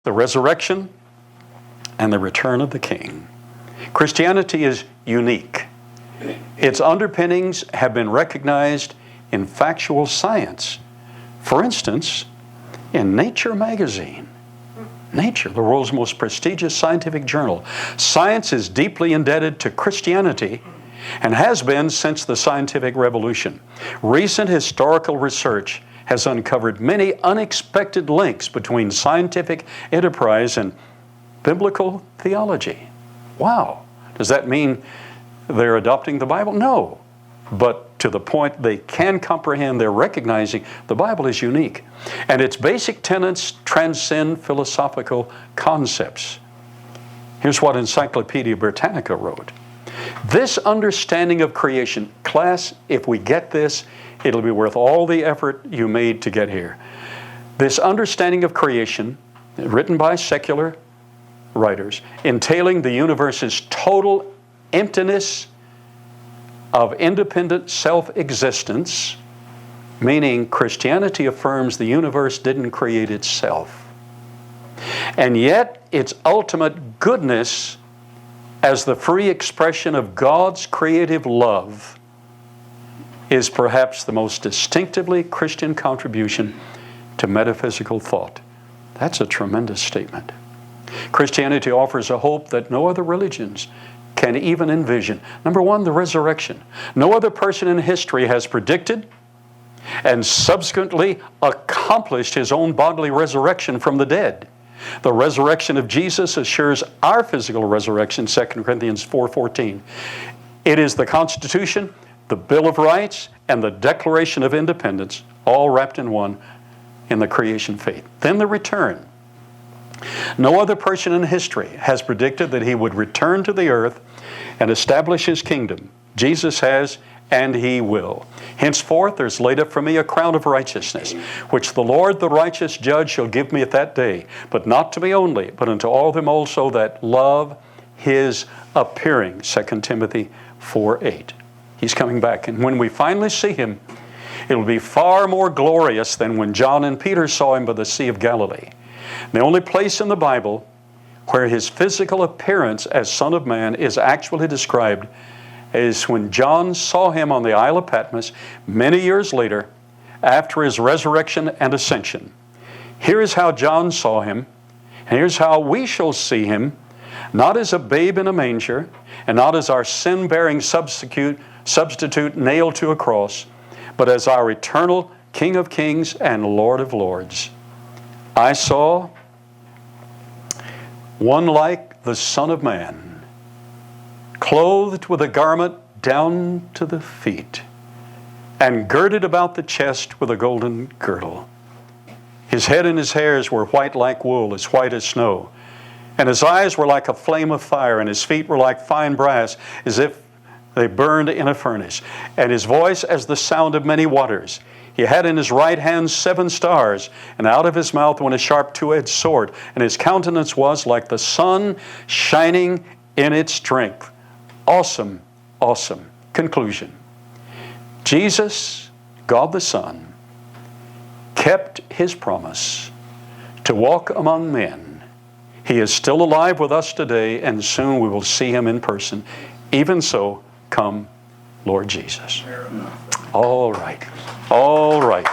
the resurrection, and the return of the King. Christianity is unique. Its underpinnings have been recognized in factual science. For instance, in Nature magazine, Nature, the world's most prestigious scientific journal, science is deeply indebted to Christianity and has been since the scientific revolution. Recent historical research has uncovered many unexpected links between scientific enterprise and biblical theology. Wow. Does that mean they're adopting the Bible? No. But to the point they can comprehend, they're recognizing the Bible is unique. And its basic tenets transcend philosophical concepts. Here's what Encyclopedia Britannica wrote. This understanding of creation, class, if we get this, it'll be worth all the effort you made to get here. This understanding of creation, written by secular writers, entailing the universe's total emptiness of independent self-existence, meaning Christianity affirms the universe didn't create itself. And yet, its ultimate goodness as the free expression of God's creative love is perhaps the most distinctively Christian contribution to metaphysical thought. That's a tremendous statement. Christianity offers a hope that no other religions can even envision. Number one, the resurrection. No other person in history has predicted and subsequently accomplished his own bodily resurrection from the dead. The resurrection of Jesus assures our physical resurrection, 2 Corinthians 4:14. It is the Constitution, the Bill of Rights, and the Declaration of Independence, all wrapped in one in the creation faith. Then the return. No other person in history has predicted that he would return to the earth and establish his kingdom. Jesus has, and he will. Henceforth there's laid up for me a crown of righteousness, which the Lord the righteous judge shall give me at that day, but not to me only, but unto all them also that love his appearing. 2 Timothy 4:8. He's coming back, and when we finally see him, it'll be far more glorious than when John and Peter saw him by the Sea of Galilee. The only place in the Bible where his physical appearance as Son of Man is actually described is when John saw him on the Isle of Patmos many years later after his resurrection and ascension. Here is how John saw him, and here's how we shall see him, not as a babe in a manger, and not as our sin-bearing substitute nailed to a cross, but as our eternal King of Kings and Lord of Lords. I saw one like the Son of Man, clothed with a garment down to the feet, and girded about the chest with a golden girdle. His head and his hairs were white like wool, as white as snow, and his eyes were like a flame of fire, and his feet were like fine brass, as if they burned in a furnace, and his voice as the sound of many waters. He had in his right hand 7 stars, and out of his mouth went a sharp two-edged sword, and his countenance was like the sun shining in its strength. Awesome, awesome. Conclusion. Jesus, God the Son, kept his promise to walk among men. He is still alive with us today, and soon we will see him in person. Even so, come, Lord Jesus. All right. All right.